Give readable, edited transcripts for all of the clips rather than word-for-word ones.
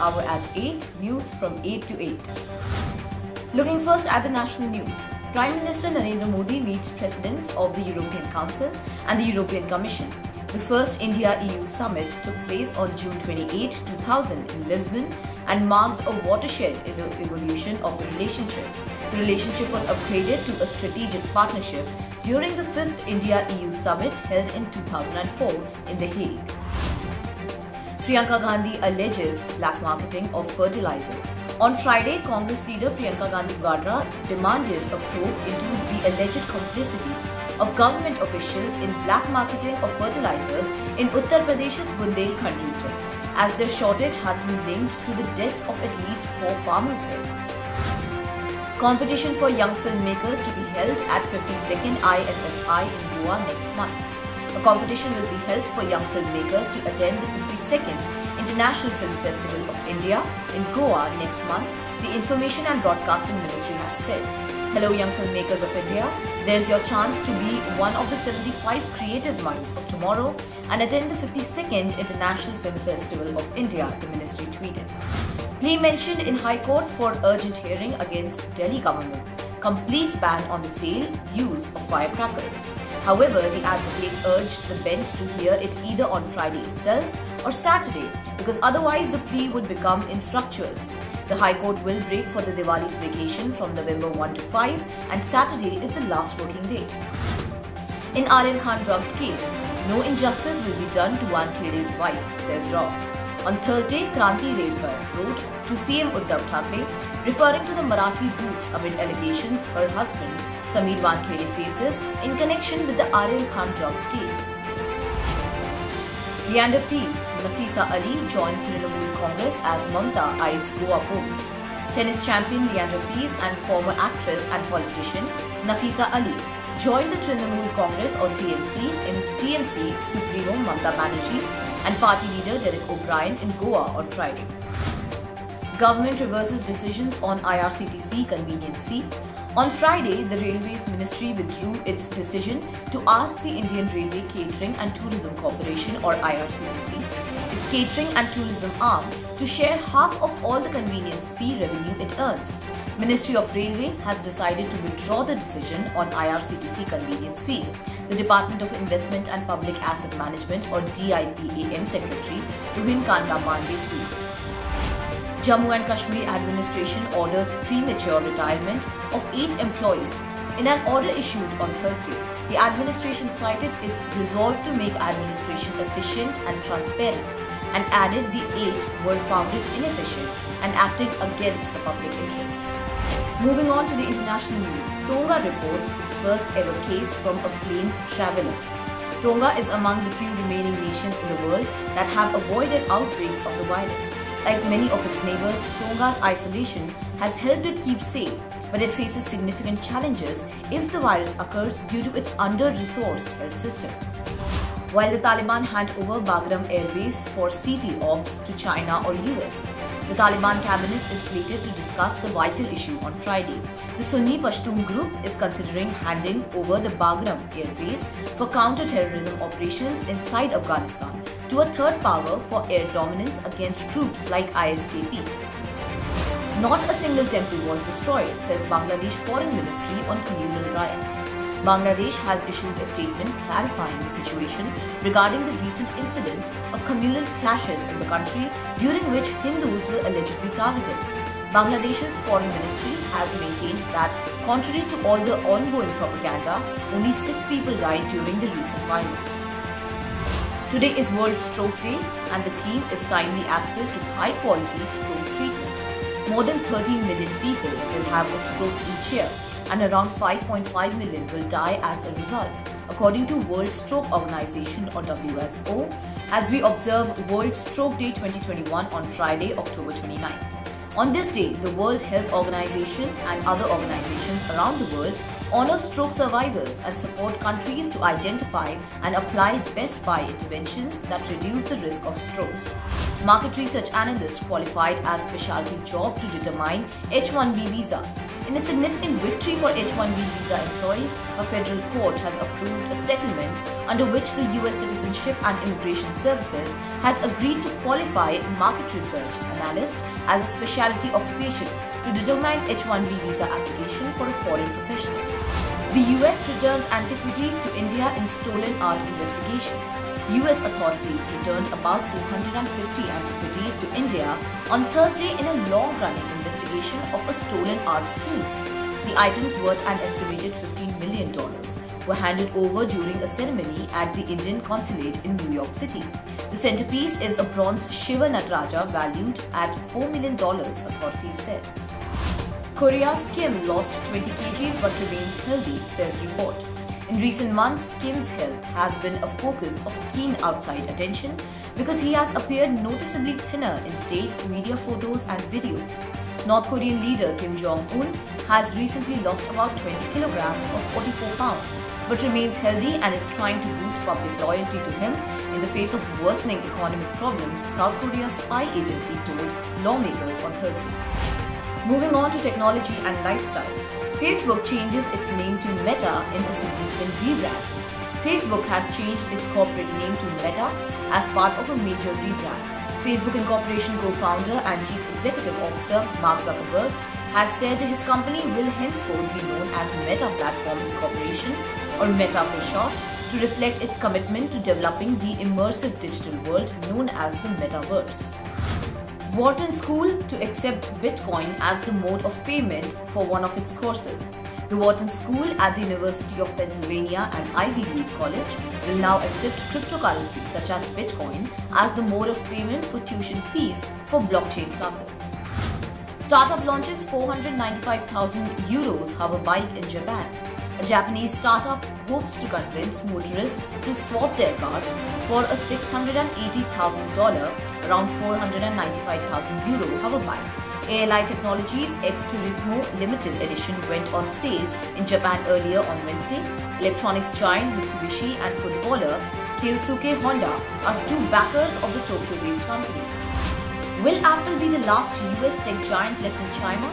hour at 8, news from 8 to 8. Looking first at the national news. Prime Minister Narendra Modi meets presidents of the European Council and the European Commission. The first India-EU summit took place on June 28, 2000 in Lisbon and marked a watershed in the evolution of the relationship. The relationship was upgraded to a strategic partnership during the 5th India-EU summit held in 2004 in The Hague. Priyanka Gandhi alleges black marketing of fertilizers. On Friday, Congress leader Priyanka Gandhi Vadra demanded a probe into the alleged complicity of government officials in black marketing of fertilizers in Uttar Pradesh's Bundelkhand region, as their shortage has been linked to the deaths of at least 4 farmers there. Competition for young filmmakers to be held at 52nd IFFI in Goa next month. A competition will be held for young filmmakers to attend the 52nd International Film Festival of India in Goa next month, the Information and Broadcasting Ministry has said. Hello young filmmakers of India, there's your chance to be one of the 75 creative minds of tomorrow and attend the 52nd International Film Festival of India, the ministry tweeted. He mentioned in High Court for urgent hearing against Delhi government's complete ban on the sale, use of firecrackers. However, the advocate urged the bench to hear it either on Friday itself or Saturday because otherwise the plea would become infructuous. The High Court will break for the Diwali's vacation from November 1 to 5 and Saturday is the last working day. In Aryan Khan drugs case, no injustice will be done to Wankhede's wife, says Rao. On Thursday, Kranti Redkar wrote to CM Uddhav Thackeray, referring to the Marathi roots amid allegations her husband, Sameer Wankhede, faces in connection with the Aryan Khan drugs case. Leander Paes, Nafisa Ali joined Trinamool Congress as Mamta eyes Goa polls. Tennis champion Leander Paes and former actress and politician Nafisa Ali joined the Trinamool Congress or TMC in TMC Supremo Mamta Banerjee and party leader Derek O'Brien in Goa on Friday. Government reverses decisions on IRCTC convenience fee. On Friday, the Railways Ministry withdrew its decision to ask the Indian Railway Catering and Tourism Corporation or IRCTC, its catering and tourism arm, to share half of all the convenience fee revenue it earns. Ministry of Railway has decided to withdraw the decision on IRCTC convenience fee. The Department of Investment and Public Asset Management or DIPAM Secretary Tuhin Kanda Pandey tweeted. Jammu and Kashmir administration orders premature retirement of 8 employees. In an order issued on Thursday, the administration cited its resolve to make administration efficient and transparent and added the 8 were found inefficient and acting against the public interest. Moving on to the international news, Tonga reports its first ever case from a plane traveller. Tonga is among the few remaining nations in the world that have avoided outbreaks of the virus. Like many of its neighbors, Tonga's isolation has helped it keep safe, but it faces significant challenges if the virus occurs due to its under-resourced health system. While the Taliban hand over Bagram Air Base for CT ops to China or US, the Taliban cabinet is slated to discuss the vital issue on Friday. The Sunni Pashtun group is considering handing over the Bagram Air Base for counter-terrorism operations inside Afghanistan to a third power for air dominance against groups like ISKP. Not a single temple was destroyed, says Bangladesh Foreign Ministry on communal riots. Bangladesh has issued a statement clarifying the situation regarding the recent incidents of communal clashes in the country during which Hindus were allegedly targeted. Bangladesh's foreign ministry has maintained that, contrary to all the ongoing propaganda, only 6 people died during the recent violence. Today is World Stroke Day and the theme is timely access to high-quality stroke treatment. More than 13 million people will have a stroke each year, and around 5.5 million will die as a result, according to World Stroke Organization or WSO, as we observe World Stroke Day 2021 on Friday, October 29. On this day, the World Health Organization and other organizations around the world honor stroke survivors and support countries to identify and apply best buy interventions that reduce the risk of strokes. Market research analyst qualified as specialty job to determine H-1B visa. In a significant victory for H-1B visa employees, a federal court has approved a settlement under which the US Citizenship and Immigration Services has agreed to qualify market research analyst as a specialty occupation to determine H-1B visa application for a foreign professional. The US returns antiquities to India in stolen art investigation. US authorities returned about 250 antiquities to India on Thursday in a long-running investigation of a stolen art scheme. The items, worth an estimated $15 million, were handed over during a ceremony at the Indian consulate in New York City. The centerpiece is a bronze Shiva Nataraja valued at $4 million, authorities said. Korea's Kim lost 20 kgs but remains healthy, says report. In recent months, Kim's health has been a focus of keen outside attention because he has appeared noticeably thinner in state media photos and videos. North Korean leader Kim Jong-un has recently lost about 20 kilograms or 44 pounds, but remains healthy and is trying to boost public loyalty to him in the face of worsening economic problems, South Korea's spy agency told lawmakers on Thursday. Moving on to technology and lifestyle. Facebook changes its name to Meta in a significant rebrand. Facebook has changed its corporate name to Meta as part of a major rebrand. Facebook Incorporation co-founder and chief executive officer Mark Zuckerberg has said his company will henceforth be known as Meta Platform Incorporation, or Meta for short, to reflect its commitment to developing the immersive digital world known as the Metaverse. Wharton School to accept Bitcoin as the mode of payment for one of its courses. The Wharton School at the University of Pennsylvania and Ivy League College will now accept cryptocurrency such as Bitcoin as the mode of payment for tuition fees for blockchain classes. Startup launches 495,000 euros hover bike in Japan. A Japanese startup hopes to convince motorists to swap their cars for a $680,000, around 495,000 euro hover bike. ALI Technologies X Turismo Limited Edition went on sale in Japan earlier on Wednesday. Electronics giant Mitsubishi and footballer Keisuke Honda are two backers of the Tokyo-based company. Will Apple be the last US tech giant left in China?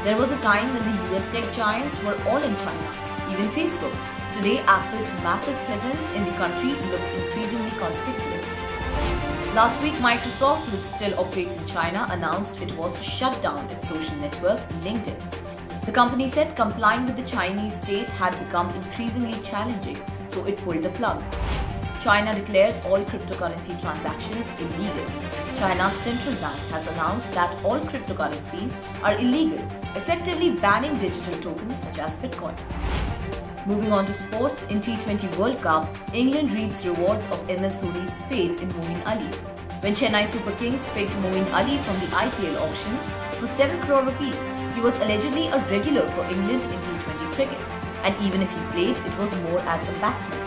There was a time when the US tech giants were all in China, even Facebook. Today, Apple's massive presence in the country looks increasingly conspicuous. Last week, Microsoft, which still operates in China, announced it was to shut down its social network, LinkedIn. The company said complying with the Chinese state had become increasingly challenging, so it pulled the plug. China declares all cryptocurrency transactions illegal. China's central bank has announced that all cryptocurrencies are illegal, effectively banning digital tokens such as Bitcoin. Moving on to sports, in T20 World Cup, England reaps rewards of MS Dhoni's faith in Moeen Ali. When Chennai Super Kings picked Moeen Ali from the IPL auctions for 7 crore rupees, he was allegedly a regular for England in T20 cricket, and even if he played, it was more as a batsman.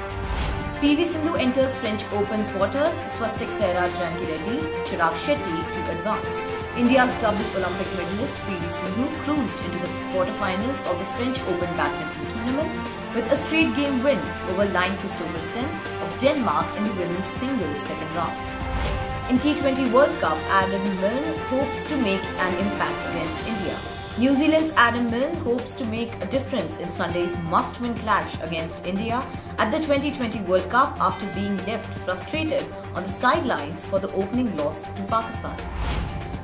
PV Sindhu enters French Open quarters, Swastik Sairaj Rankireddy, Chirag Shetty to advance. India's double Olympic medalist PV Sindhu cruised into the quarterfinals of the French Open badminton tournament with a straight game win over Line Kristoffersen of Denmark in the women's singles second round. In T20 World Cup, Adam Milne hopes to make an impact against India. New Zealand's Adam Milne hopes to make a difference in Sunday's must-win clash against India at the 2020 World Cup after being left frustrated on the sidelines for the opening loss to Pakistan.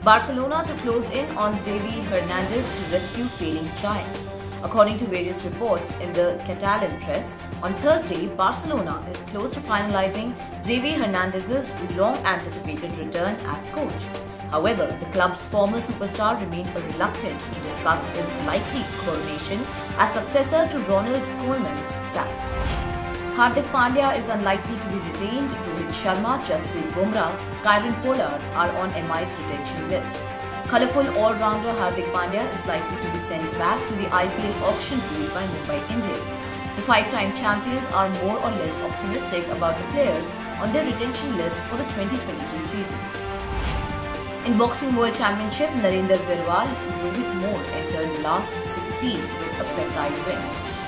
Barcelona to close in on Xavi Hernandez to rescue failing giants. According to various reports in the Catalan press, on Thursday, Barcelona is close to finalizing Xavi Hernandez's long-anticipated return as coach. However, the club's former superstar remained reluctant to discuss his likely coronation as successor to Ronald Koeman's sack. Hardik Pandya is unlikely to be retained. Rohit Sharma, Jasprit Bumrah, Kieron Pollard are on MI's retention list. Colourful all-rounder Hardik Pandya is likely to be sent back to the IPL auction pool by Mumbai Indians. The 5-time champions are more or less optimistic about the players on their retention list for the 2022 season. In Boxing World Championship, Narinder Virwal and Rohit Moore entered last 16 with a precise win.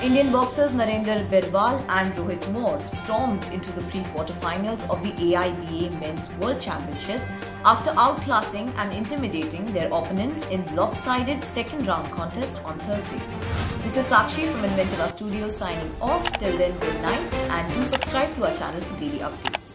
Indian boxers Narendra Birwal and Rohit Moore stormed into the pre-quarterfinals of the AIBA Men's World Championships after outclassing and intimidating their opponents in lopsided second-round contest on Thursday. This is Sakshi from Inventiva Studios signing off. Till then, good night and do subscribe to our channel for daily updates.